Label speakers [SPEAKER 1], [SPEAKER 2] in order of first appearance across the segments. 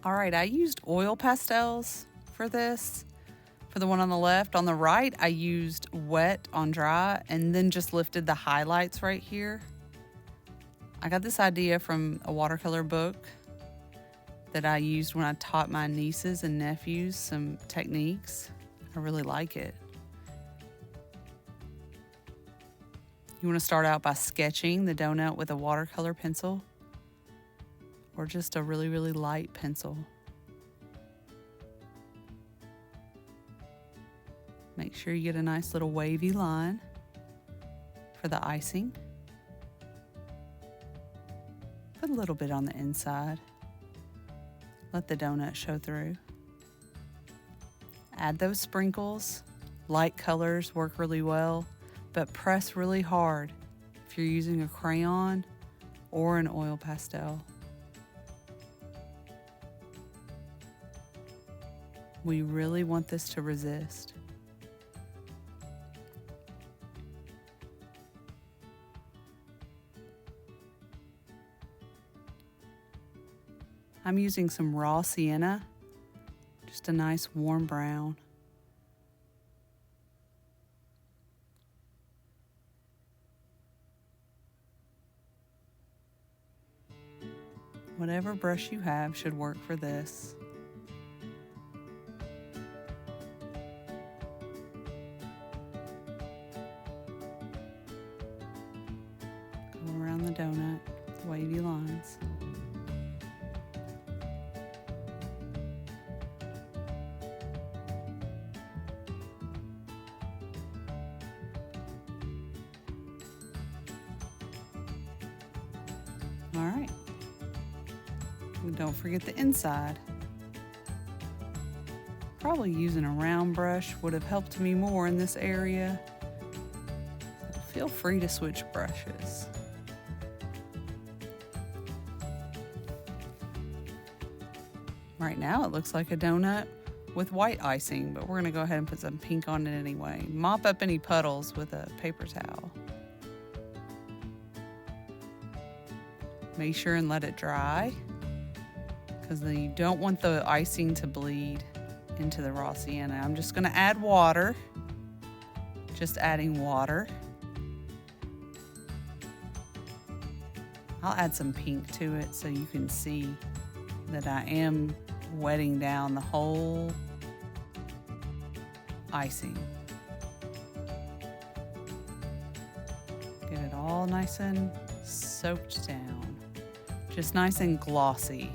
[SPEAKER 1] All right, I used oil pastels for this. For the one on the left, on the right, I used wet on dry and then just lifted the highlights right here. I got this idea from a watercolor book that I used when I taught my nieces and nephews some techniques. I really like it. You want to start out by sketching the donut with a watercolor pencil or just a really, really light pencil. Make sure you get a nice little wavy line for the icing. Put a little bit on the inside. Let the donut show through. Add those sprinkles. Light colors work really well, but press really hard if you're using a crayon or an oil pastel. We really want this to resist. I'm using some raw sienna, just a nice warm brown. Whatever brush you have should work for this. Go around the donut with wavy lines. All right. And don't forget the inside. Probably using a round brush would have helped me more in this area. So feel free to switch brushes. Right now it looks like a donut with white icing, but we're gonna go ahead and put some pink on it anyway. Mop up any puddles with a paper towel. Make sure and let it dry, because then you don't want the icing to bleed into the raw sienna. I'm just gonna add water, just adding water. I'll add some pink to it so you can see that I am wetting down the whole icing. Get it all nice and soaked down. Just nice and glossy.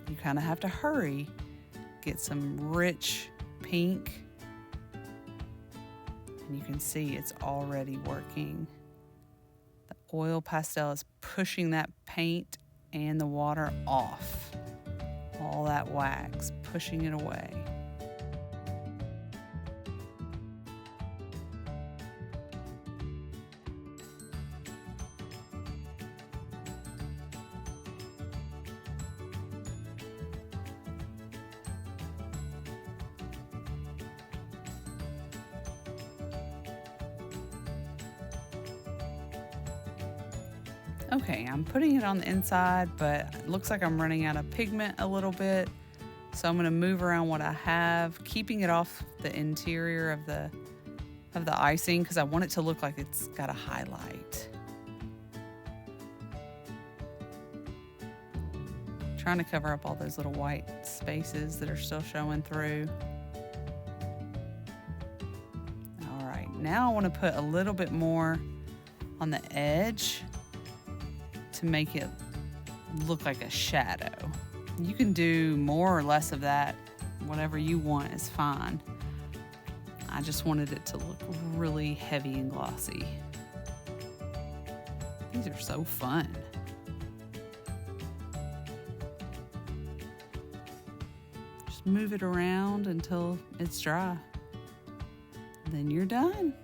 [SPEAKER 1] You kind of have to hurry. Get some rich pink. And you can see it's already working. The oil pastel is pushing that paint and the water off. All that wax, pushing it away. Okay, I'm putting it on the inside, but it looks like I'm running out of pigment a little bit. So I'm gonna move around what I have, keeping it off the interior of the icing because I want it to look like it's got a highlight. Trying to cover up all those little white spaces that are still showing through. All right, now I want to put a little bit more on the edge to make it look like a shadow. You can do more or less of that. Whatever you want is fine. I just wanted it to look really heavy and glossy. These are so fun. Just move it around until it's dry. Then you're done.